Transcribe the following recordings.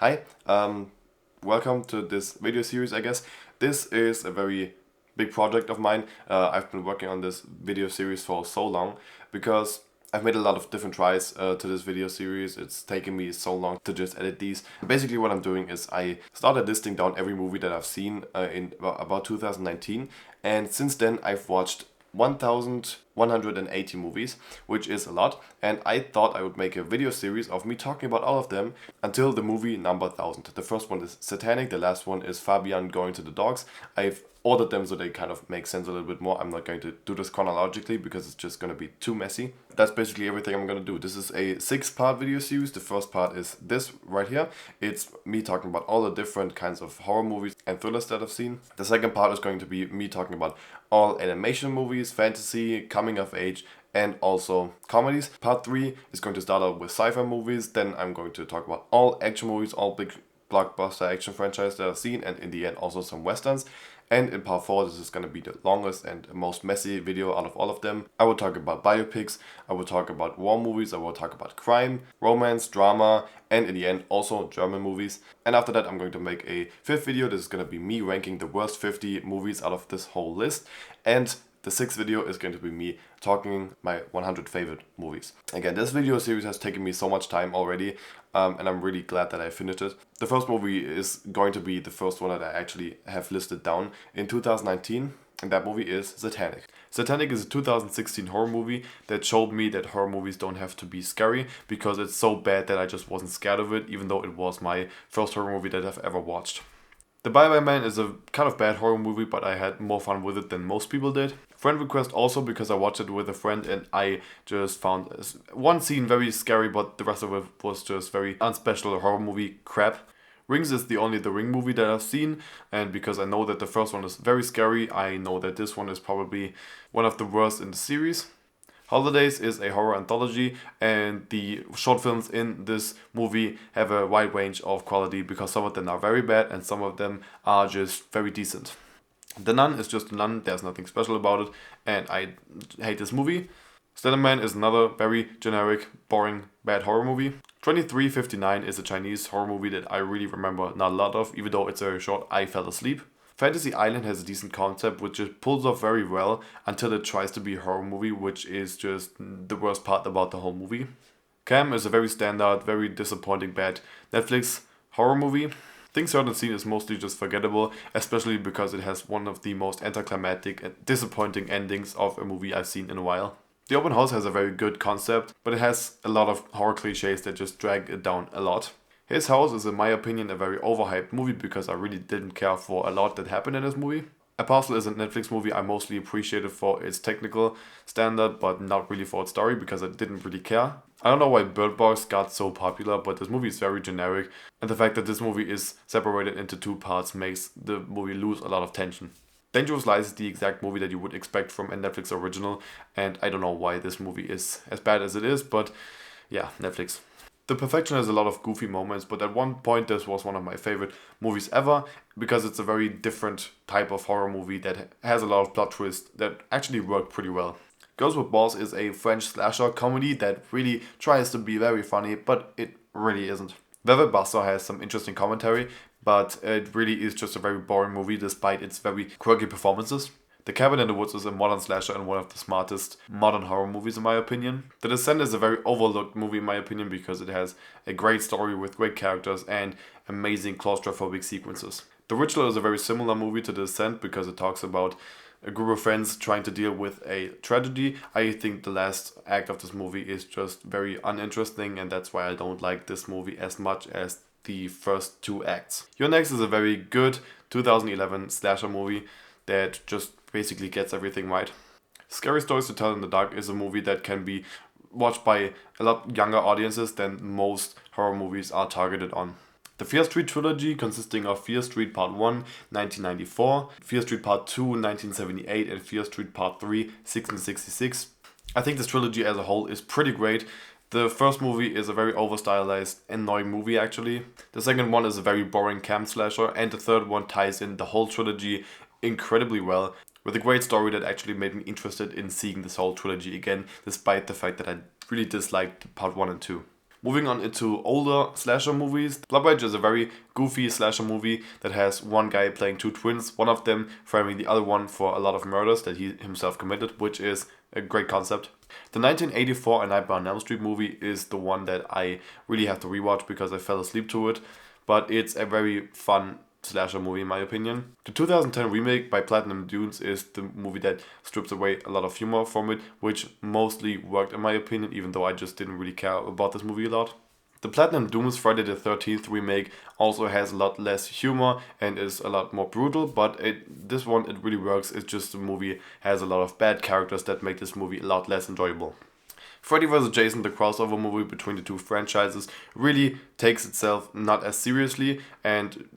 Hi, welcome to this video series, I guess. This is a very big project of mine. I've been working on this video series for so long because I've made a lot of different tries to this video series. It's taken me so long to just edit these. Basically what I'm doing is I started listing down every movie that I've seen in about 2019, and since then I've watched 1180 movies, which is a lot, and I thought I would make a video series of me talking about all of them until the movie number 1000. The first one is Satanic, the last one is Fabian Going to the Dogs. I've ordered them so they kind of make sense a little bit more. I'm not going to do this chronologically because it's just going to be too messy. That's basically everything I'm going to do. This is a 6-part video series. The first part is this right here. It's me talking about all the different kinds of horror movies and thrillers that I've seen. The second part is going to be me talking about all animation movies, fantasy, coming of age, and also comedies. Part 3 is going to start out with sci-fi movies. Then I'm going to talk about all action movies, all big blockbuster action franchises that I've seen, and in the end also some westerns. And in part 4, this is going to be the longest and most messy video out of all of them. I will talk about biopics, I will talk about war movies, I will talk about crime, romance, drama, and in the end also German movies. And after that I'm going to make a 5th video. This is going to be me ranking the worst 50 movies out of this whole list. And the 6th video is going to be me talking my 100 favorite movies. Again, this video series has taken me so much time already, and I'm really glad that I finished it. The first movie is going to be the first one that I actually have listed down in 2019, and that movie is Satanic. Satanic is a 2016 horror movie that showed me that horror movies don't have to be scary, because it's so bad that I just wasn't scared of it, even though it was my first horror movie that I've ever watched. The Bye-Bye Man is a kind of bad horror movie, but I had more fun with it than most people did. Friend request also because I watched it with a friend and I just found one scene very scary, but the rest of it was just very unspecial horror movie crap. Rings is the only The Ring movie that I've seen, and because I know that the first one is very scary, I know that this one is probably one of the worst in the series. Holidays is a horror anthology, and the short films in this movie have a wide range of quality because some of them are very bad and some of them are just very decent. The Nun is just a nun, there's nothing special about it, and I hate this movie. Slenderman is another very generic, boring, bad horror movie. 2359 is a Chinese horror movie that I really remember not a lot of, even though it's very short, I fell asleep. Fantasy Island has a decent concept which it pulls off very well until it tries to be a horror movie, which is just the worst part about the whole movie. Cam is a very standard, very disappointing bad Netflix horror movie. Things Heard and Seen is mostly just forgettable, especially because it has one of the most anticlimactic and disappointing endings of a movie I've seen in a while. The Open House has a very good concept, but it has a lot of horror cliches that just drag it down a lot. His House is, in my opinion, a very overhyped movie because I really didn't care for a lot that happened in this movie. Apostle is a Netflix movie I mostly appreciated for its technical standard, but not really for its story because I didn't really care. I don't know why Bird Box got so popular, but this movie is very generic, and the fact that this movie is separated into 2 parts makes the movie lose a lot of tension. Dangerous Lies is the exact movie that you would expect from a Netflix original, and I don't know why this movie is as bad as it is, but yeah, Netflix. The Perfection has a lot of goofy moments, but at one point this was one of my favorite movies ever because it's a very different type of horror movie that has a lot of plot twists that actually work pretty well. Girls with Balls is a French slasher comedy that really tries to be very funny, but it really isn't. Velvet Buster has some interesting commentary, but it really is just a very boring movie despite its very quirky performances. The Cabin in the Woods is a modern slasher and one of the smartest modern horror movies in my opinion. The Descent is a very overlooked movie in my opinion because it has a great story with great characters and amazing claustrophobic sequences. The Ritual is a very similar movie to The Descent because it talks about a group of friends trying to deal with a tragedy. I think the last act of this movie is just very uninteresting, and that's why I don't like this movie as much as the first 2 acts. Your Next is a very good 2011 slasher movie that just basically gets everything right. Scary Stories to Tell in the Dark is a movie that can be watched by a lot younger audiences than most horror movies are targeted on. The Fear Street trilogy, consisting of Fear Street Part 1, 1994, Fear Street Part 2, 1978, and Fear Street Part 3, 1666. I think this trilogy as a whole is pretty great. The first movie is a very over-stylized, annoying movie actually. The second one is a very boring camp slasher, and the third one ties in the whole trilogy incredibly well, with a great story that actually made me interested in seeing this whole trilogy again, despite the fact that I really disliked part 1 and 2. Moving on into older slasher movies, Blood Rage is a very goofy slasher movie that has one guy playing two twins, one of them framing the other one for a lot of murders that he himself committed, which is a great concept. The 1984 A Nightmare on Elm Street movie is the one that I really have to rewatch because I fell asleep to it, but it's a very fun slasher movie in my opinion. The 2010 remake by Platinum Dunes is the movie that strips away a lot of humor from it, which mostly worked in my opinion, even though I just didn't really care about this movie a lot. The Platinum Dunes Friday the 13th remake also has a lot less humor and is a lot more brutal, but this one it really works. It's just the movie has a lot of bad characters that make this movie a lot less enjoyable. Freddy vs. Jason, the crossover movie between the two franchises, really takes itself not as seriously and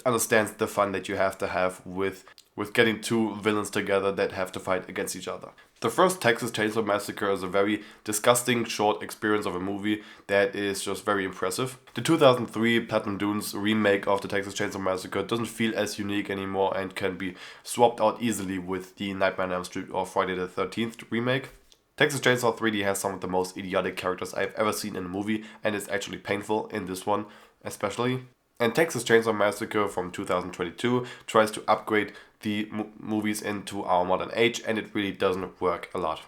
understands the fun that you have to have with getting two villains together that have to fight against each other. The first Texas Chainsaw Massacre is a very disgusting short experience of a movie that is just very impressive. The 2003 Platinum Dunes remake of the Texas Chainsaw Massacre doesn't feel as unique anymore and can be swapped out easily with the Nightmare on Elm Street or Friday the 13th remake. Texas Chainsaw 3D has some of the most idiotic characters I've ever seen in a movie, and it's actually painful in this one especially. And Texas Chainsaw Massacre from 2022 tries to upgrade the movies into our modern age, and it really doesn't work a lot.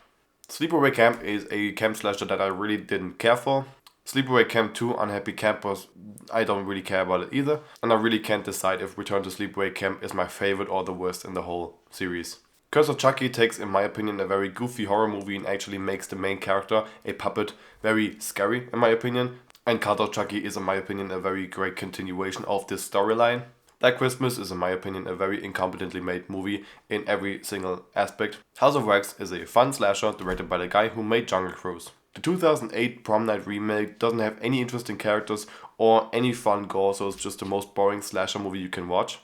Sleepaway Camp is a camp slasher that I really didn't care for. Sleepaway Camp 2 Unhappy Campers, I don't really care about it either, and I really can't decide if Return to Sleepaway Camp is my favorite or the worst in the whole series. Curse of Chucky takes, in my opinion, a very goofy horror movie and actually makes the main character, a puppet, very scary in my opinion. And Cult of Chucky is, in my opinion, a very great continuation of this storyline. Black Christmas is, in my opinion, a very incompetently made movie in every single aspect. House of Wax is a fun slasher directed by the guy who made Jungle Cruise. The 2008 Prom Night remake doesn't have any interesting characters or any fun gore, so it's just the most boring slasher movie you can watch.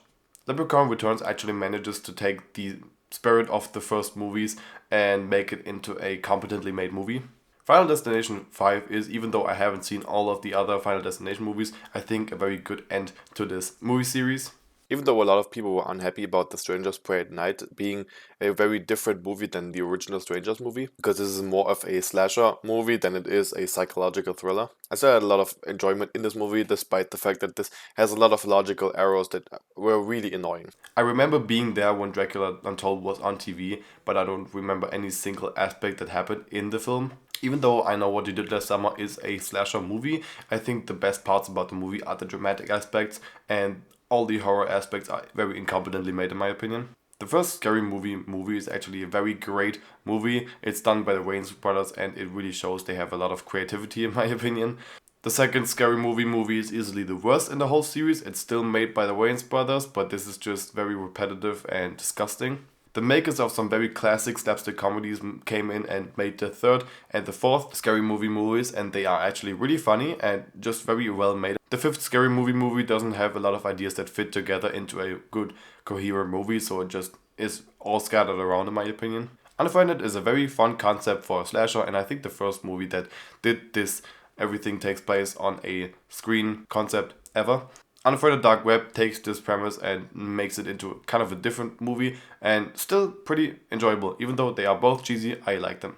Leprechaun Returns actually manages to take the spirit of the first movies and make it into a competently made movie. Final Destination 5 is, even though I haven't seen all of the other Final Destination movies, I think a very good end to this movie series. Even though a lot of people were unhappy about The Strangers Prey at Night being a very different movie than the original Strangers movie, because this is more of a slasher movie than it is a psychological thriller. I still had a lot of enjoyment in this movie, despite the fact that this has a lot of logical errors that were really annoying. I remember being there when Dracula Untold was on TV, but I don't remember any single aspect that happened in the film. Even though I Know What You Did Last Summer is a slasher movie, I think the best parts about the movie are the dramatic aspects, and all the horror aspects are very incompetently made in my opinion. The first Scary Movie is actually a very great movie. It's done by the Wayans brothers and it really shows they have a lot of creativity in my opinion. The second Scary Movie is easily the worst in the whole series. It's still made by the Wayans brothers, but this is just very repetitive and disgusting. The makers of some very classic slapstick comedies came in and made the third and the fourth Scary movies, and they are actually really funny and just very well made. The fifth Scary movie doesn't have a lot of ideas that fit together into a good coherent movie, so it just is all scattered around in my opinion. Unfriended is a very fun concept for a slasher, and I think the first movie that did this everything takes place on a screen concept ever. Unfriended Dark Web takes this premise and makes it into kind of a different movie and still pretty enjoyable. Even though they are both cheesy, I like them.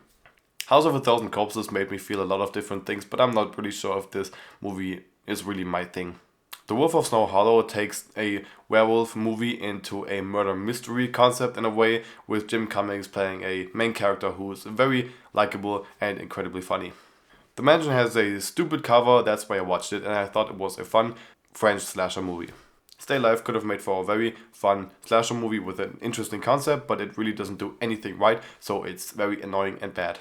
House of a Thousand Corpses made me feel a lot of different things, but I'm not really sure if this movie is really my thing. The Wolf of Snow Hollow takes a werewolf movie into a murder mystery concept in a way, with Jim Cummings playing a main character who is very likable and incredibly funny. The Mansion has a stupid cover, that's why I watched it, and I thought it was a fun French slasher movie. Stay Alive could have made for a very fun slasher movie with an interesting concept, but it really doesn't do anything right, so it's very annoying and bad.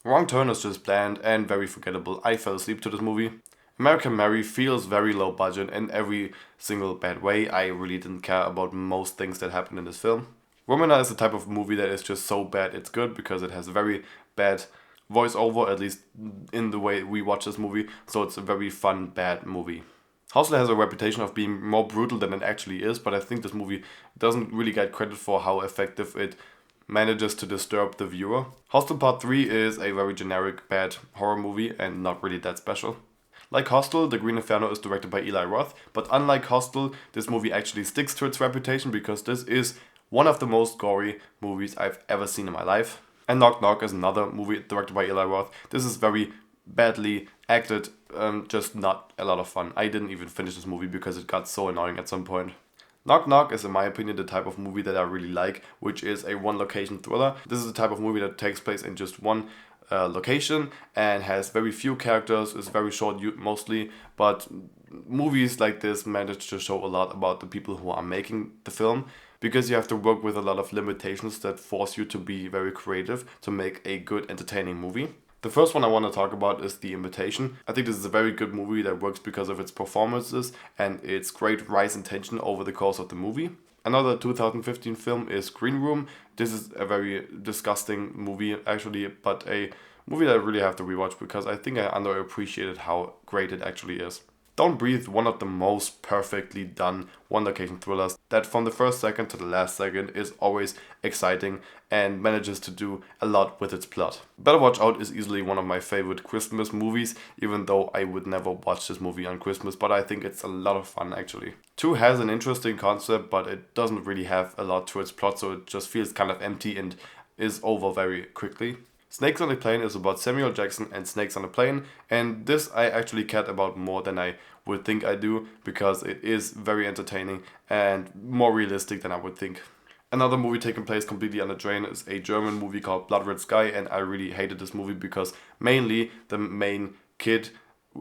Wrong Turn is just bland and very forgettable. I fell asleep to this movie. American Mary feels very low budget in every single bad way. I really didn't care about most things that happened in this film. Romana is the type of movie that is just so bad it's good because it has a very bad voiceover, at least in the way we watch this movie, so it's a very fun bad movie. Hostel has a reputation of being more brutal than it actually is, but I think this movie doesn't really get credit for how effective it manages to disturb the viewer. Hostel Part 3 is a very generic bad horror movie and not really that special. Like Hostel, The Green Inferno is directed by Eli Roth, but unlike Hostel, this movie actually sticks to its reputation because this is one of the most gory movies I've ever seen in my life. And Knock Knock is another movie directed by Eli Roth. This is very badly acted, just not a lot of fun. I didn't even finish this movie because it got so annoying at some point. Knock Knock is, in my opinion, the type of movie that I really like, which is a one-location thriller. This is the type of movie that takes place in just one location and has very few characters, is very short mostly, but movies like this manage to show a lot about the people who are making the film, because you have to work with a lot of limitations that force you to be very creative to make a good, entertaining movie. The first one I want to talk about is The Invitation. I think this is a very good movie that works because of its performances and its great rise in tension over the course of the movie. Another 2015 film is Green Room. This is a very disgusting movie actually, but a movie that I really have to rewatch because I think I underappreciated how great it actually is. Don't Breathe, one of the most perfectly done one-location thrillers that from the first second to the last second is always exciting and manages to do a lot with its plot. Better Watch Out is easily one of my favorite Christmas movies, even though I would never watch this movie on Christmas, but I think it's a lot of fun actually. 2 has an interesting concept, but it doesn't really have a lot to its plot, so it just feels kind of empty and is over very quickly. Snakes on a Plane is about Samuel Jackson and snakes on a plane, and this I actually cared about more than I would think I do, because it is very entertaining and more realistic than I would think. Another movie taking place completely on the drain is a German movie called Blood Red Sky, and I really hated this movie because mainly the main kid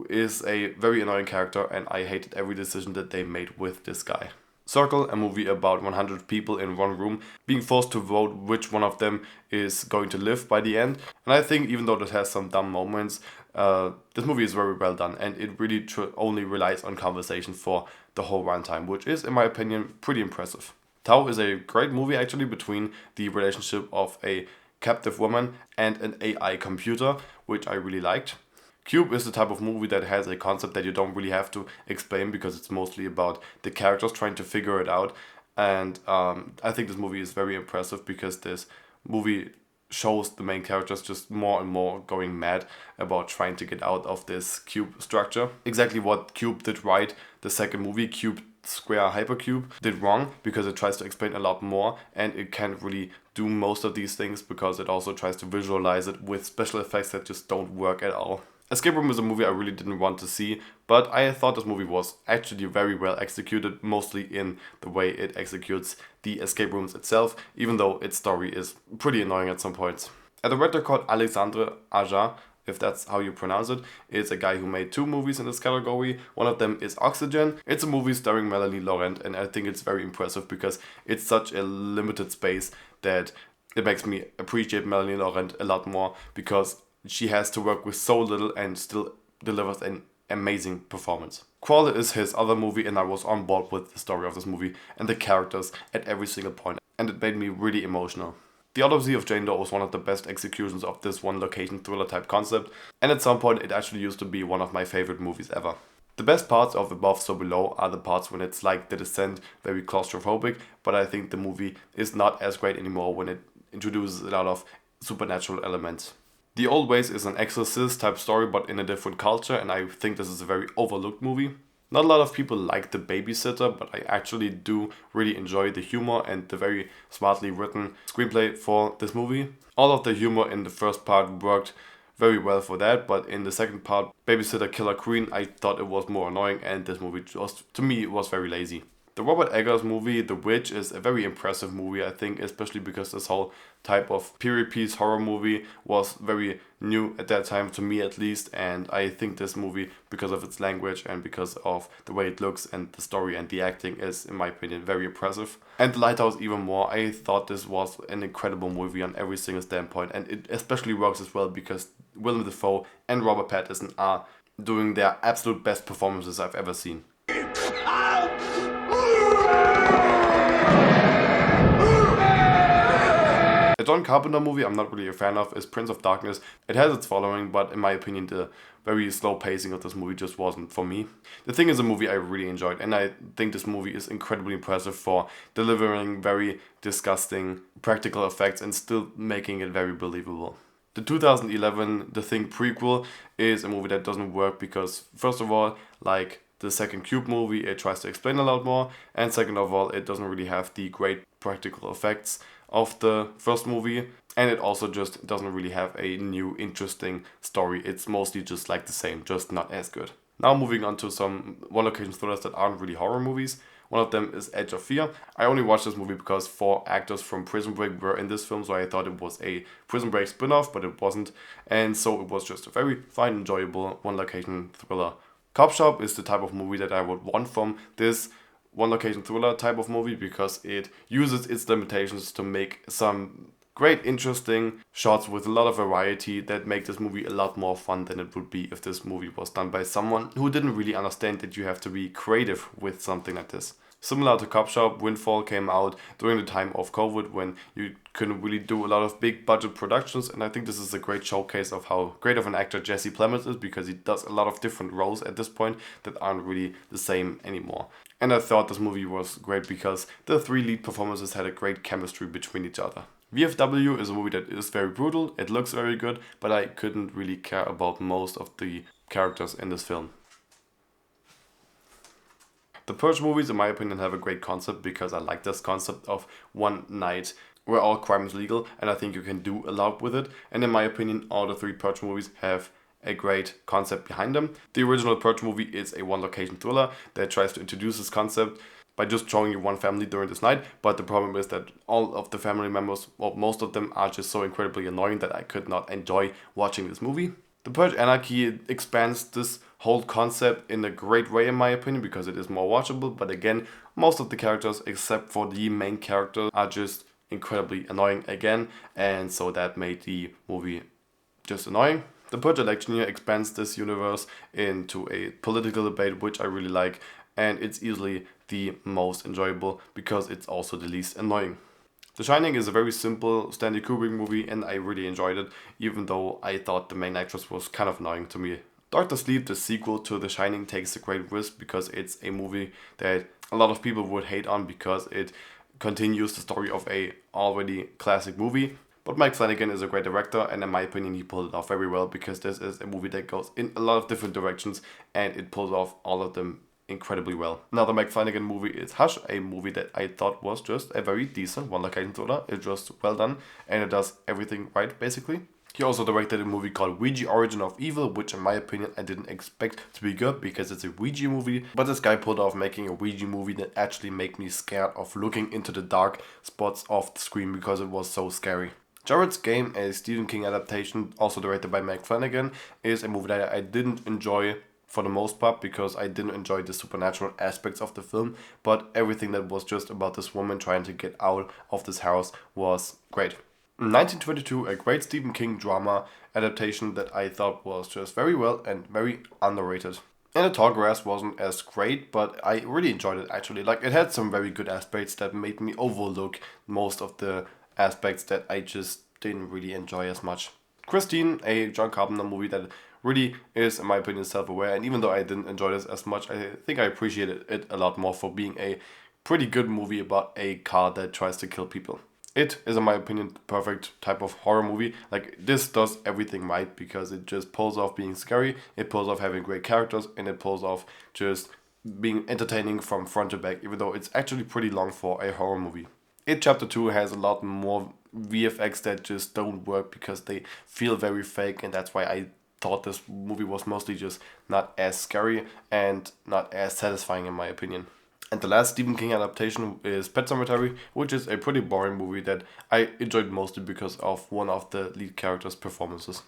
is a very annoying character and I hated every decision that they made with this guy. Circle, a movie about 100 people in one room being forced to vote which one of them is going to live by the end. And I think even though this has some dumb moments, this movie is very well done and it really only relies on conversation for the whole runtime, which is, in my opinion, pretty impressive. Tau is a great movie actually between the relationship of a captive woman and an AI computer, which I really liked. Cube is the type of movie that has a concept that you don't really have to explain because it's mostly about the characters trying to figure it out. And I think this movie is very impressive because this movie shows the main characters just more and more going mad about trying to get out of this cube structure. Exactly what Cube did right, the second movie, Cube Square Hypercube, did wrong because it tries to explain a lot more and it can't really do most of these things because it also tries to visualize it with special effects that just don't work at all. Escape Room is a movie I really didn't want to see, but I thought this movie was actually very well executed, mostly in the way it executes the escape rooms itself, even though its story is pretty annoying at some points. A director called Alexandre Aja, if that's how you pronounce it, is a guy who made 2 movies in this category. One of them is Oxygen. It's a movie starring Melanie Laurent, and I think it's very impressive because it's such a limited space that it makes me appreciate Melanie Laurent a lot more because she has to work with so little and still delivers an amazing performance. Crawler is his other movie and I was on board with the story of this movie and the characters at every single point, and it made me really emotional. The Autopsy of Jane Doe was one of the best executions of this one location thriller type concept, and at some point it actually used to be one of my favorite movies ever. The best parts of Above So Below are the parts when it's like The Descent, very claustrophobic, but I think the movie is not as great anymore when it introduces a lot of supernatural elements. The Old Ways is an Exorcist type story but in a different culture, and I think this is a very overlooked movie. Not a lot of people like The Babysitter, but I actually do really enjoy the humor and the very smartly written screenplay for this movie. All of the humor in the first part worked very well for that, but in the second part, Babysitter Killer Queen, I thought it was more annoying and this movie just, to me, was very lazy. The Robert Eggers movie, The Witch, is a very impressive movie, I think, especially because this whole type of period piece horror movie was very new at that time, to me at least, and I think this movie, because of its language and because of the way it looks and the story and the acting, is, in my opinion, very impressive. And The Lighthouse even more. I thought this was an incredible movie on every single standpoint, and it especially works as well because Willem Dafoe and Robert Pattinson are doing their absolute best performances I've ever seen. A John Carpenter movie I'm not really a fan of is Prince of Darkness. It has its following, but in my opinion the very slow pacing of this movie just wasn't for me. The Thing is a movie I really enjoyed, and I think this movie is incredibly impressive for delivering very disgusting practical effects and still making it very believable. The 2011 The Thing prequel is a movie that doesn't work because, first of all, like the second Cube movie, it tries to explain a lot more, and second of all, it doesn't really have the great practical effects of the first movie. And it also just doesn't really have a new interesting story. It's mostly just like the same, just not as good. Now moving on to some one location thrillers that aren't really horror movies. One of them is Edge of Fear. I only watched this movie because 4 actors from Prison Break were in this film, so I thought it was a Prison Break spin-off, but it wasn't. And so it was just a very fine, enjoyable one location thriller. Cop Shop is the type of movie that I would want from this one location thriller type of movie, because it uses its limitations to make some great, interesting shots with a lot of variety that make this movie a lot more fun than it would be if this movie was done by someone who didn't really understand that you have to be creative with something like this. Similar to Cop Shop, Windfall came out during the time of COVID when you couldn't really do a lot of big budget productions, and I think this is a great showcase of how great of an actor Jesse Plemons is, because he does a lot of different roles at this point that aren't really the same anymore. And I thought this movie was great because the 3 lead performances had a great chemistry between each other. VFW is a movie that is very brutal, it looks very good, but I couldn't really care about most of the characters in this film. The Purge movies, in my opinion, have a great concept, because I like this concept of one night where all crime is legal, and I think you can do a lot with it. And in my opinion, all the 3 Purge movies have a great concept behind them. The original Purge movie is a one location thriller that tries to introduce this concept by just showing you one family during this night, but the problem is that all of the family members, well, most of them are just so incredibly annoying that I could not enjoy watching this movie. The Purge Anarchy expands this whole concept in a great way, in my opinion, because it is more watchable, but again, most of the characters except for the main character are just incredibly annoying again, and so that made the movie just annoying. The Purge election year expands this universe into a political debate, which I really like, and it's easily the most enjoyable because it's also the least annoying. The Shining is a very simple Stanley Kubrick movie, and I really enjoyed it, even though I thought the main actress was kind of annoying to me. Doctor Sleep, the sequel to The Shining, takes a great risk because it's a movie that a lot of people would hate on because it continues the story of a already classic movie. But Mike Flanagan is a great director, and in my opinion he pulled it off very well, because this is a movie that goes in a lot of different directions and it pulls off all of them incredibly well. Another Mike Flanagan movie is Hush, a movie that I thought was just a very decent one location thriller. It's just well done and it does everything right, basically. He also directed a movie called Ouija Origin of Evil, which in my opinion I didn't expect to be good because it's a Ouija movie, but this guy pulled off making a Ouija movie that actually made me scared of looking into the dark spots of the screen because it was so scary. Jared's Game, a Stephen King adaptation, also directed by Mike Flanagan, is a movie that I didn't enjoy for the most part because I didn't enjoy the supernatural aspects of the film, but everything that was just about this woman trying to get out of this house was great. 1922, a great Stephen King drama adaptation that I thought was just very well and very underrated. And The Tall Grass wasn't as great, but I really enjoyed it actually. Like, it had some very good aspects that made me overlook most of the aspects that I just didn't really enjoy as much. Christine, a John Carpenter movie that really is, in my opinion, self-aware, and even though I didn't enjoy this as much, I think I appreciated it a lot more for being a pretty good movie about a car that tries to kill people. It is, in my opinion, the perfect type of horror movie. Like, this does everything right because it just pulls off being scary, it pulls off having great characters, and it pulls off just being entertaining from front to back, even though it's actually pretty long for a horror movie. It Chapter 2 has a lot more VFX that just don't work because they feel very fake, and that's why I thought this movie was mostly just not as scary and not as satisfying in my opinion. And the last Stephen King adaptation is Pet Sematary, which is a pretty boring movie that I enjoyed mostly because of one of the lead characters' performances.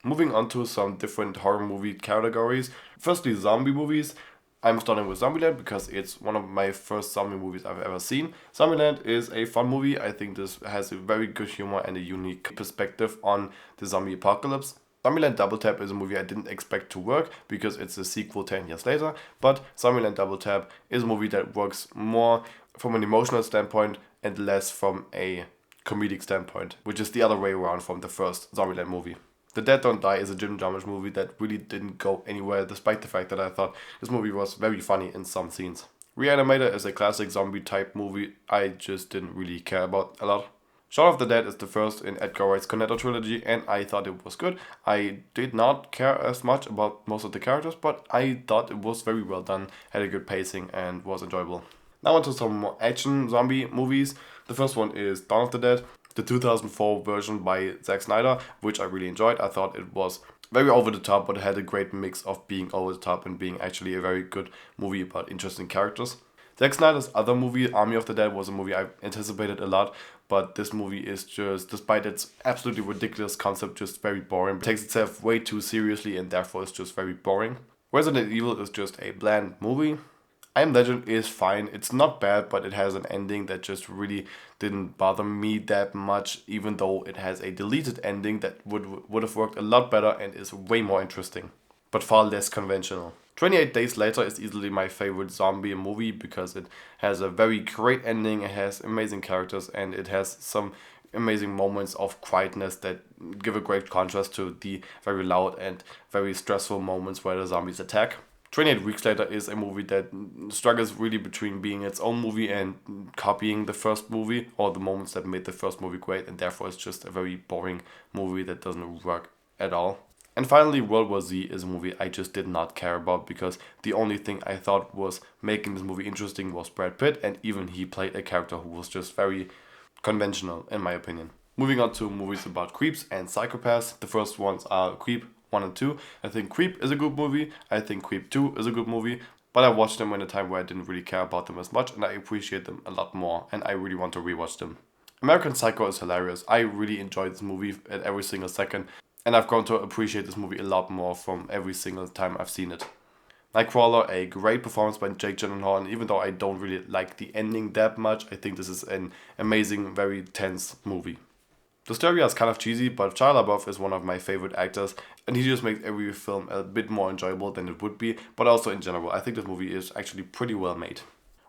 Moving on to some different horror movie categories. Firstly, zombie movies. I'm starting with Zombieland because it's one of my first zombie movies I've ever seen. Zombieland is a fun movie. I think this has a very good humor and a unique perspective on the zombie apocalypse. Zombieland Double Tap is a movie I didn't expect to work because it's a sequel 10 years later, but Zombieland Double Tap is a movie that works more from an emotional standpoint and less from a comedic standpoint, which is the other way around from the first Zombieland movie. The Dead Don't Die is a Jim Jarmusch movie that really didn't go anywhere, despite the fact that I thought this movie was very funny in some scenes. Reanimator is a classic zombie type movie I just didn't really care about a lot. Shaun of the Dead is the first in Edgar Wright's Cornetto trilogy, and I thought it was good. I did not care as much about most of the characters, but I thought it was very well done, had a good pacing, and was enjoyable. Now onto some more action zombie movies. The first one is Dawn of the Dead. the 2004 version by Zack Snyder, which I really enjoyed. I thought it was very over the top, but it had a great mix of being over the top and being actually a very good movie about interesting characters. Zack Snyder's other movie, Army of the Dead, was a movie I anticipated a lot, but this movie is just, despite its absolutely ridiculous concept, just very boring. It takes itself way too seriously and therefore is just very boring. Resident Evil is just a bland movie. I Am Legend is fine. It's not bad, but it has an ending that just really didn't bother me that much, even though it has a deleted ending that would have worked a lot better and is way more interesting, but far less conventional. 28 Days Later is easily my favorite zombie movie because it has a very great ending, it has amazing characters, and it has some amazing moments of quietness that give a great contrast to the very loud and very stressful moments where the zombies attack. 28 Weeks Later is a movie that struggles really between being its own movie and copying the first movie, or the moments that made the first movie great, and therefore it's just a very boring movie that doesn't work at all. And finally, World War Z is a movie I just did not care about because the only thing I thought was making this movie interesting was Brad Pitt, and even he played a character who was just very conventional in my opinion. Moving on to movies about creeps and psychopaths. The first ones are Creep 1 and 2. I think Creep is a good movie. I think Creep 2 is a good movie. But I watched them in a time where I didn't really care about them as much, and I appreciate them a lot more, and I really want to rewatch them. American Psycho is hilarious. I really enjoyed this movie at every single second. And I've grown to appreciate this movie a lot more from every single time I've seen it. Nightcrawler, a great performance by Jake Gyllenhaal, and even though I don't really like the ending that much, I think this is an amazing, very tense movie. Disturbia is kind of cheesy, but Shia LaBeouf is one of my favorite actors, and he just makes every film a bit more enjoyable than it would be, but also in general, I think this movie is actually pretty well made.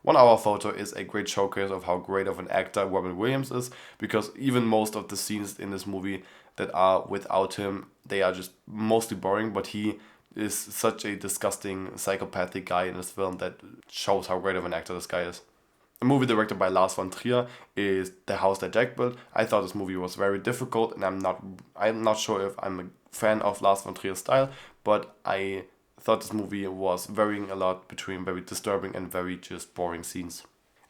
1 Hour Photo is a great showcase of how great of an actor Robin Williams is, because even most of the scenes in this movie that are without him, they are just mostly boring, but he is such a disgusting psychopathic guy in this film that shows how great of an actor this guy is. A movie directed by Lars von Trier is The House That Jack Built. I thought this movie was very difficult, and I'm not sure if I'm a fan of Lars von Trier's style, but I thought this movie was varying a lot between very disturbing and very just boring scenes.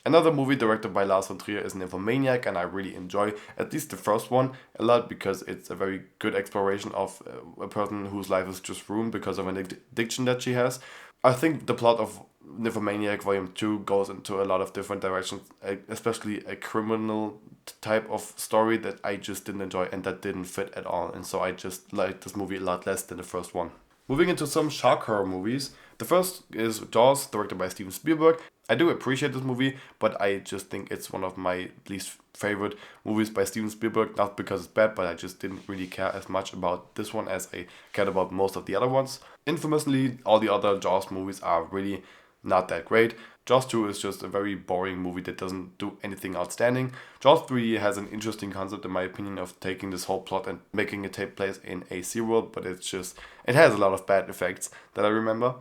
Another movie directed by Lars von Trier is Nymphomaniac, and I really enjoy at least the first one a lot because it's a very good exploration of a person whose life is just ruined because of an addiction that she has. I think the plot of Nymphomaniac Volume 2 goes into a lot of different directions, especially a criminal type of story that I just didn't enjoy and that didn't fit at all, and so I just liked this movie a lot less than the first one. Moving into some shark horror movies. The first is Jaws, directed by Steven Spielberg. I do appreciate this movie, but I just think it's one of my least favorite movies by Steven Spielberg. Not because it's bad, but I just didn't really care as much about this one as I cared about most of the other ones. Infamously, all the other Jaws movies are really not that great. Jaws 2 is just a very boring movie that doesn't do anything outstanding. Jaws 3 has an interesting concept in my opinion of taking this whole plot and making it take place in a SeaWorld, but it has a lot of bad effects that I remember.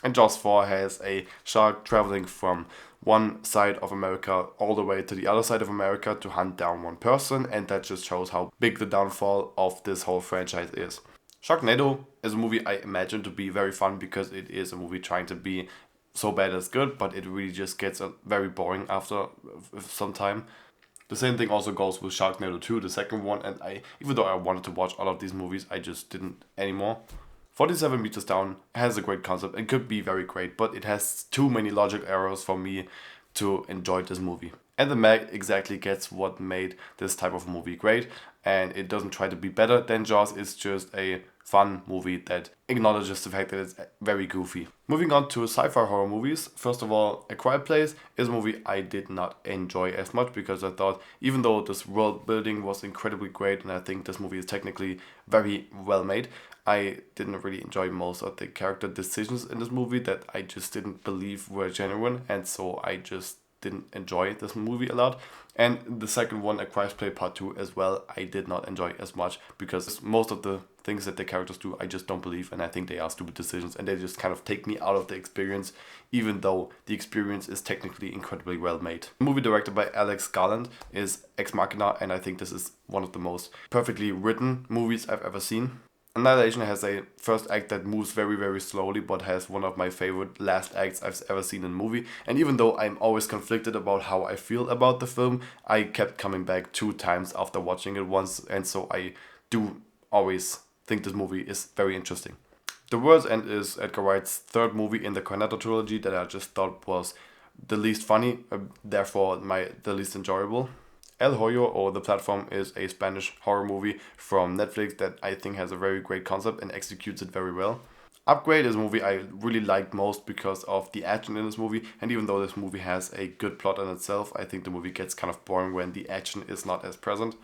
And Jaws 4 has a shark traveling from one side of America all the way to the other side of America to hunt down one person, and that just shows how big the downfall of this whole franchise is. Sharknado is a movie I imagine to be very fun because it is a movie trying to be so bad it's good, but it really just gets very boring after some time. The same thing also goes with Sharknado 2, the second one, and even though I wanted to watch all of these movies, I just didn't anymore. 47 Meters Down has a great concept and could be very great, but it has too many logic errors for me to enjoy this movie. And the Meg exactly gets what made this type of movie great, and it doesn't try to be better than Jaws. It's just a fun movie that acknowledges the fact that it's very goofy. Moving on to sci-fi horror movies. First of all, A Quiet Place is a movie I did not enjoy as much because I thought even though this world building was incredibly great and I think this movie is technically very well made, I didn't really enjoy most of the character decisions in this movie that I just didn't believe were genuine, and so I just didn't enjoy this movie a lot. And the second one, A Quiet Place Part 2 as well, I did not enjoy as much because most of the things that the characters do I just don't believe, and I think they are stupid decisions and they just kind of take me out of the experience even though the experience is technically incredibly well made. The movie directed by Alex Garland is Ex Machina, and I think this is one of the most perfectly written movies I've ever seen. Annihilation has a first act that moves very, very slowly, but has one of my favorite last acts I've ever seen in a movie. And even though I'm always conflicted about how I feel about the film, I kept coming back 2 times after watching it once, and so I do always think this movie is very interesting. The World's End is Edgar Wright's third movie in the Cornetto trilogy that I just thought was the least funny, therefore the least enjoyable. El Hoyo or The Platform is a Spanish horror movie from Netflix that I think has a very great concept and executes it very well. Upgrade is a movie I really liked most because of the action in this movie, and even though this movie has a good plot in itself, I think the movie gets kind of boring when the action is not as present.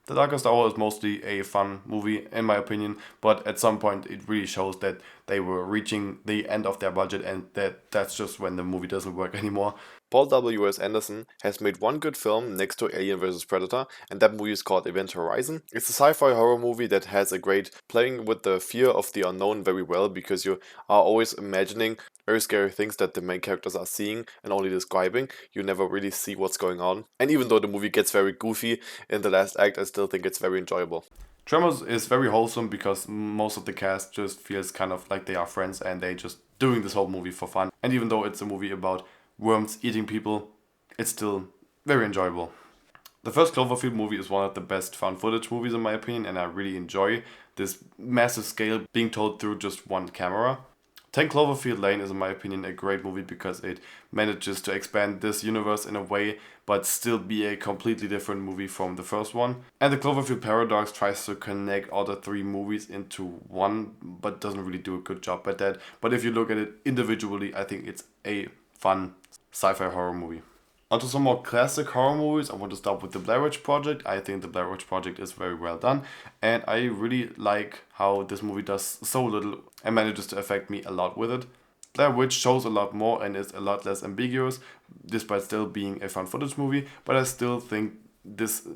The Darkest Hour is mostly a fun movie, in my opinion, but at some point it really shows that they were reaching the end of their budget and that's just when the movie doesn't work anymore. Paul W.S. Anderson has made one good film next to Alien vs. Predator, and that movie is called Event Horizon. It's a sci-fi horror movie that has a great playing with the fear of the unknown very well, because you are always imagining very scary things that the main characters are seeing and only describing. You never really see what's going on. And even though the movie gets very goofy in the last act, I still think it's very enjoyable. Tremors is very wholesome because most of the cast just feels kind of like they are friends and they just doing this whole movie for fun. And even though it's a movie about worms eating people, it's still very enjoyable. The first Cloverfield movie is one of the best found footage movies in my opinion, and I really enjoy this massive scale being told through just one camera. 10 Cloverfield Lane is in my opinion a great movie because it manages to expand this universe in a way but still be a completely different movie from the first one. And the Cloverfield Paradox tries to connect all the 3 movies into one but doesn't really do a good job at that. But if you look at it individually, I think it's a fun sci-fi horror movie. Onto some more classic horror movies. I want to start with the Blair Witch Project. I think the Blair Witch Project is very well done, and I really like how this movie does so little and manages to affect me a lot with it. Blair Witch shows a lot more and is a lot less ambiguous, despite still being a found footage movie, but I still think this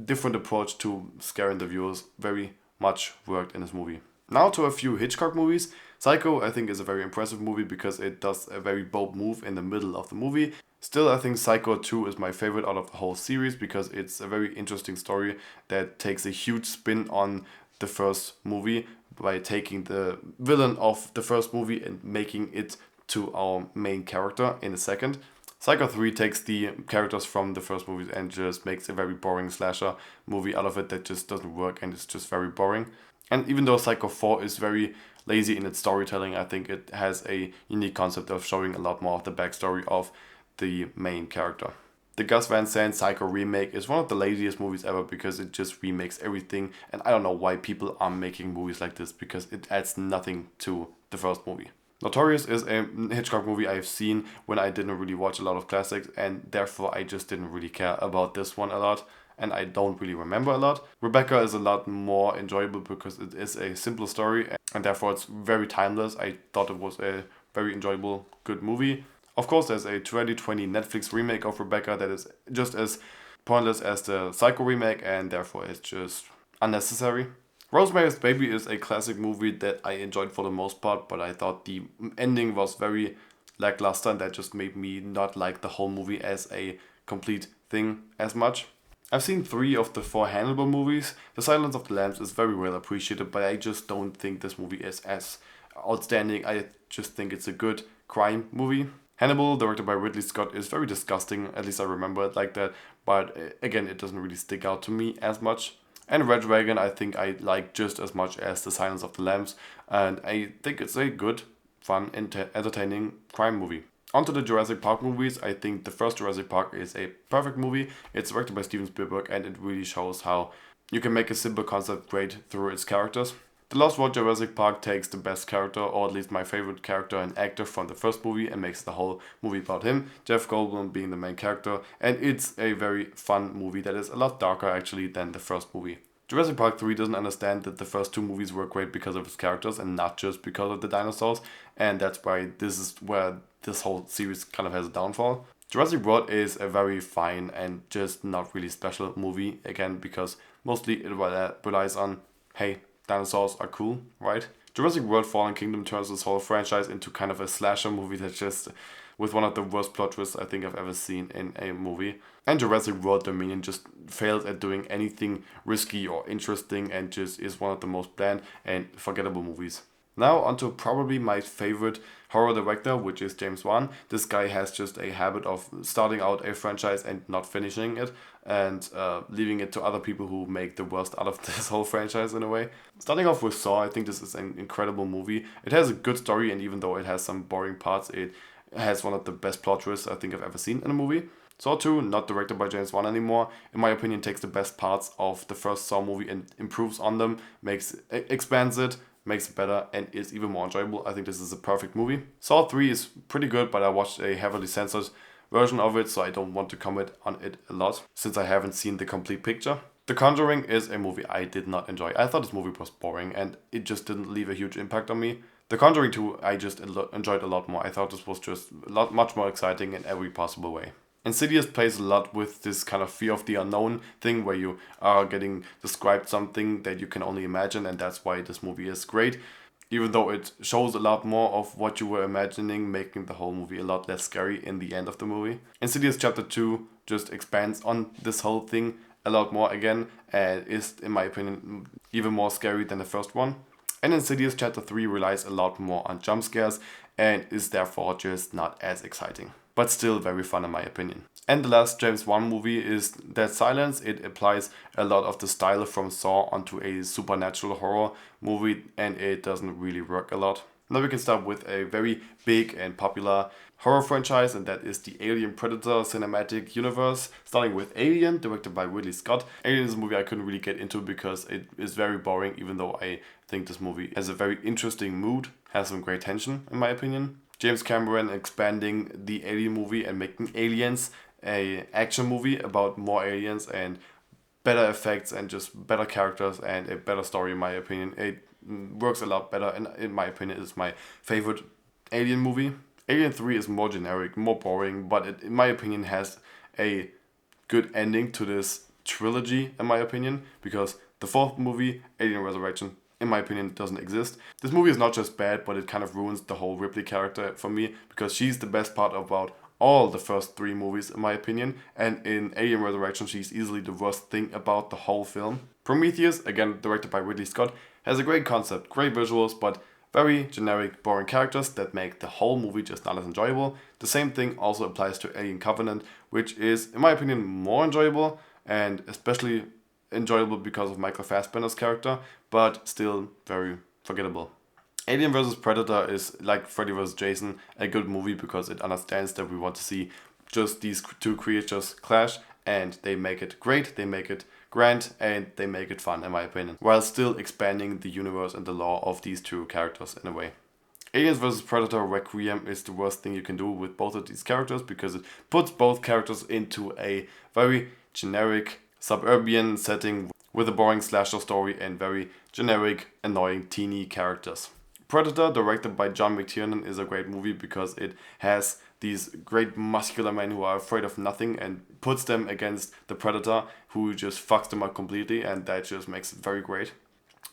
different approach to scaring the viewers very much worked in this movie. Now to a few Hitchcock movies. Psycho, I think, is a very impressive movie because it does a very bold move in the middle of the movie. Still, I think Psycho 2 is my favorite out of the whole series because it's a very interesting story that takes a huge spin on the first movie by taking the villain of the first movie and making it to our main character in a second. Psycho 3 takes the characters from the first movie and just makes a very boring slasher movie out of it that just doesn't work and it's just very boring. And even though Psycho 4 is very lazy in its storytelling, I think it has a unique concept of showing a lot more of the backstory of the main character. The Gus Van Sant Psycho remake is one of the laziest movies ever because it just remakes everything, and I don't know why people are making movies like this because it adds nothing to the first movie. Notorious is a Hitchcock movie I've seen when I didn't really watch a lot of classics, and therefore I just didn't really care about this one a lot, and I don't really remember a lot. Rebecca is a lot more enjoyable because it is a simple story and therefore it's very timeless. I thought it was a very enjoyable, good movie. Of course, there's a 2020 Netflix remake of Rebecca that is just as pointless as the Psycho remake and therefore it's just unnecessary. Rosemary's Baby is a classic movie that I enjoyed for the most part, but I thought the ending was very lackluster and that just made me not like the whole movie as a complete thing as much. I've seen 3 of the 4 Hannibal movies. The Silence of the Lambs is very well appreciated, but I just don't think this movie is as outstanding. I just think it's a good crime movie. Hannibal, directed by Ridley Scott, is very disgusting, at least I remember it like that, but again, it doesn't really stick out to me as much. And Red Dragon, I think I like just as much as The Silence of the Lambs, and I think it's a good, fun, entertaining crime movie. Onto the Jurassic Park movies, I think the first Jurassic Park is a perfect movie. It's directed by Steven Spielberg and it really shows how you can make a simple concept great through its characters. The Lost World Jurassic Park takes the best character, or at least my favorite character and actor from the first movie, and makes the whole movie about him, Jeff Goldblum being the main character, and it's a very fun movie that is a lot darker actually than the first movie. Jurassic Park 3 doesn't understand that the first 2 movies were great because of its characters and not just because of the dinosaurs, and that's why this is where this whole series kind of has a downfall. Jurassic World is a very fine and just not really special movie, again, because mostly it relies on, hey, dinosaurs are cool, right? Jurassic World Fallen Kingdom turns this whole franchise into kind of a slasher movie that just with one of the worst plot twists I think I've ever seen in a movie. And Jurassic World Dominion just fails at doing anything risky or interesting and just is one of the most bland and forgettable movies. Now onto probably my favorite horror director, which is James Wan. This guy has just a habit of starting out a franchise and not finishing it, and leaving it to other people who make the worst out of this whole franchise in a way. Starting off with Saw, I think this is an incredible movie. It has a good story, and even though it has some boring parts, it has one of the best plot twists I think I've ever seen in a movie. Saw 2, not directed by James Wan anymore, in my opinion takes the best parts of the first Saw movie and improves on them, expands it, makes it better, and is even more enjoyable. I think this is a perfect movie. Saw 3 is pretty good, but I watched a heavily censored version of it, so I don't want to comment on it a lot, since I haven't seen the complete picture. The Conjuring is a movie I did not enjoy. I thought this movie was boring, and it just didn't leave a huge impact on me. The Conjuring 2 I just enjoyed a lot more. I thought this was just much more exciting in every possible way. Insidious plays a lot with this kind of fear of the unknown thing where you are getting described something that you can only imagine, and that's why this movie is great. Even though it shows a lot more of what you were imagining, making the whole movie a lot less scary in the end of the movie. Insidious Chapter 2 just expands on this whole thing a lot more again, and is, in my opinion, even more scary than the first one. And Insidious Chapter 3 relies a lot more on jump scares and is therefore just not as exciting, but still very fun in my opinion. And the last James Wan movie is Dead Silence. It applies a lot of the style from Saw onto a supernatural horror movie, and it doesn't really work a lot. Now we can start with a very big and popular horror franchise, and that is the Alien Predator cinematic universe, starting with Alien, directed by Ridley Scott. Alien is a movie I couldn't really get into because it is very boring, even though I think this movie has a very interesting mood, has some great tension in my opinion. James Cameron expanding the Alien movie and making Aliens a action movie about more aliens and better effects and just better characters and a better story in my opinion. It works a lot better, and in my opinion is my favorite Alien movie. Alien 3 is more generic, more boring, but it, in my opinion, has a good ending to this trilogy, in my opinion, because the fourth movie, Alien Resurrection, in my opinion, doesn't exist. This movie is not just bad, but it kind of ruins the whole Ripley character for me, because she's the best part about all the first three movies, in my opinion, and in Alien Resurrection, she's easily the worst thing about the whole film. Prometheus, again directed by Ridley Scott, has a great concept, great visuals, but very generic, boring characters that make the whole movie just not as enjoyable. The same thing also applies to Alien Covenant, which is, in my opinion, more enjoyable, and especially enjoyable because of Michael Fassbender's character, but still very forgettable. Alien vs. Predator is, like Freddy vs. Jason, a good movie because it understands that we want to see just these two creatures clash, and they make it great, they make it grand, and they make it fun, in my opinion, while still expanding the universe and the lore of these two characters in a way. Aliens vs. Predator Requiem is the worst thing you can do with both of these characters because it puts both characters into a very generic suburban setting with a boring slasher story and very generic, annoying teeny characters. Predator, directed by John McTiernan, is a great movie because it has these great muscular men who are afraid of nothing and puts them against the Predator, who just fucks them up completely, and that just makes it very great.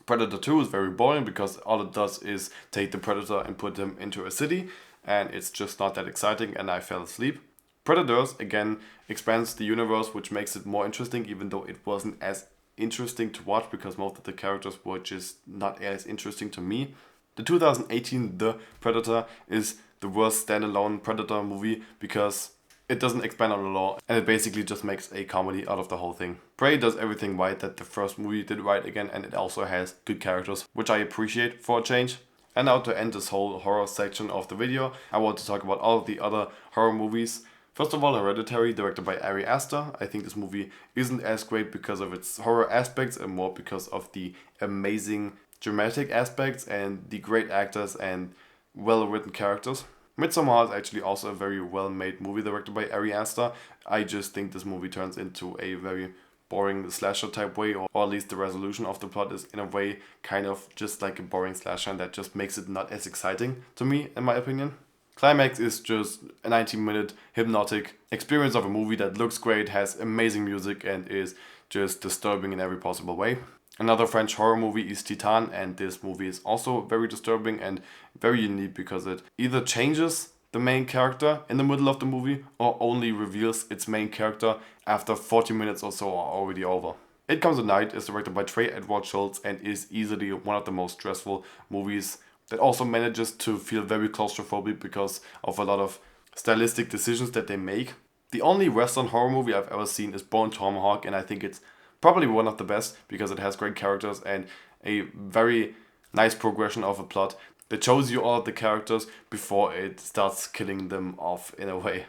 Predator 2 is very boring because all it does is take the Predator and put them into a city, and it's just not that exciting, and I fell asleep. Predators, again, expands the universe, which makes it more interesting, even though it wasn't as interesting to watch because most of the characters were just not as interesting to me. The 2018 The Predator is the worst standalone Predator movie because it doesn't expand on the lore and it basically just makes a comedy out of the whole thing. Prey does everything right that the first movie did right again, and it also has good characters, which I appreciate for a change. And now to end this whole horror section of the video, I want to talk about all of the other horror movies. First of all, Hereditary, directed by Ari Aster. I think this movie isn't as great because of its horror aspects and more because of the amazing dramatic aspects and the great actors and well-written characters. Midsommar is actually also a very well-made movie directed by Ari Aster. I just think this movie turns into a very boring slasher type way, or at least the resolution of the plot is in a way kind of just like a boring slasher, and that just makes it not as exciting to me, in my opinion. Climax is just a 90-minute hypnotic experience of a movie that looks great, has amazing music, and is just disturbing in every possible way. Another French horror movie is Titan, and this movie is also very disturbing and very unique because it either changes the main character in the middle of the movie, or only reveals its main character after 40 minutes or so are already over. It Comes at Night is directed by Trey Edward Schultz and is easily one of the most stressful movies that also manages to feel very claustrophobic because of a lot of stylistic decisions that they make. The only Western horror movie I've ever seen is Bone Tomahawk, and I think it's probably one of the best because it has great characters and a very nice progression of a plot that shows you all of the characters before it starts killing them off in a way.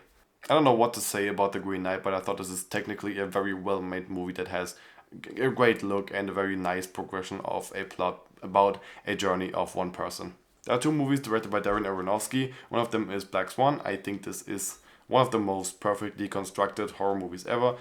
I don't know what to say about The Green Knight, but I thought this is technically a very well made movie that has a great look and a very nice progression of a plot about a journey of one person. There are two movies directed by Darren Aronofsky. One of them is Black Swan. I think this is one of the most perfectly constructed horror movies ever,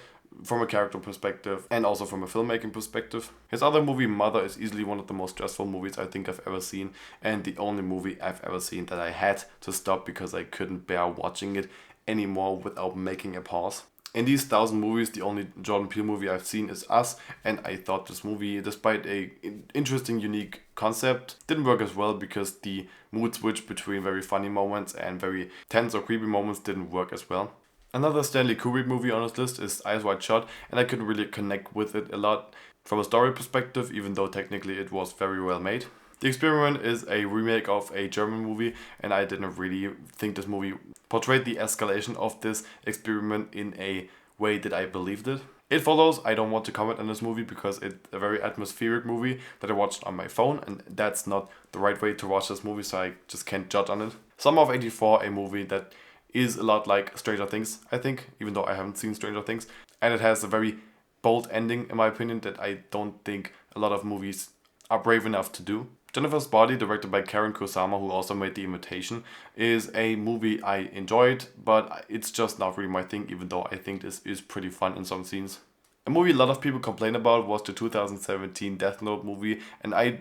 from a character perspective and also from a filmmaking perspective. His other movie, Mother, is easily one of the most stressful movies I think I've ever seen, and the only movie I've ever seen that I had to stop because I couldn't bear watching it anymore without making a pause. In these 1,000 movies, the only Jordan Peele movie I've seen is Us, and I thought this movie, despite a interesting, unique concept, didn't work as well because the mood switch between very funny moments and very tense or creepy moments didn't work as well. Another Stanley Kubrick movie on his list is Eyes Wide Shut, and I couldn't really connect with it a lot from a story perspective, even though technically it was very well made. The Experiment is a remake of a German movie, and I didn't really think this movie portrayed the escalation of this experiment in a way that I believed it. It Follows, I don't want to comment on this movie because it's a very atmospheric movie that I watched on my phone, and that's not the right way to watch this movie, so I just can't judge on it. Summer of '84, a movie that is a lot like Stranger Things, I think, even though I haven't seen Stranger Things. And it has a very bold ending, in my opinion, that I don't think a lot of movies are brave enough to do. Jennifer's Body, directed by Karen Kusama, who also made The Imitation, is a movie I enjoyed, but it's just not really my thing, even though I think this is pretty fun in some scenes. A movie a lot of people complain about was the 2017 Death Note movie, and I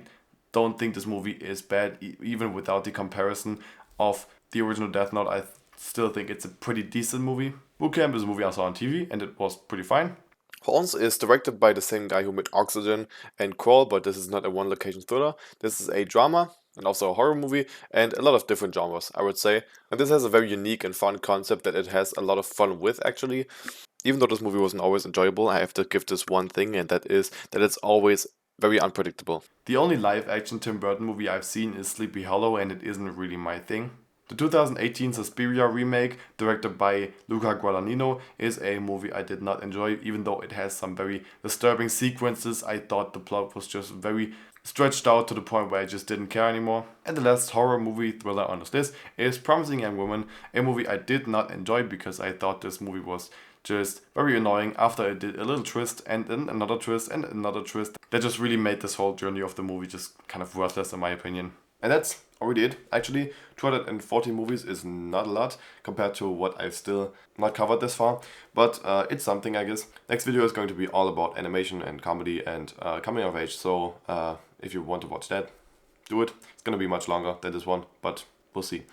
don't think this movie is bad, even without the comparison of the original Death Note. I still think it's a pretty decent movie. Boot Camp is a movie I saw on TV, and it was pretty fine. Horns is directed by the same guy who made Oxygen and Crawl, but this is not a one-location thriller. This is a drama and also a horror movie, and a lot of different genres, I would say. And this has a very unique and fun concept that it has a lot of fun with, actually. Even though this movie wasn't always enjoyable, I have to give this one thing, and that is that it's always very unpredictable. The only live-action Tim Burton movie I've seen is Sleepy Hollow, and it isn't really my thing. The 2018 Suspiria remake, directed by Luca Guadagnino, is a movie I did not enjoy, even though it has some very disturbing sequences. I thought the plot was just very stretched out to the point where I just didn't care anymore. And the last horror movie thriller on this list is Promising Young Woman, a movie I did not enjoy because I thought this movie was just very annoying after it did a little twist and then another twist and another twist that just really made this whole journey of the movie just kind of worthless in my opinion. And that's already it. Actually, 240 movies is not a lot compared to what I've still not covered this far, but it's something, I guess. Next video is going to be all about animation and comedy and coming of age, so if you want to watch that, do it. It's going to be much longer than this one, but we'll see.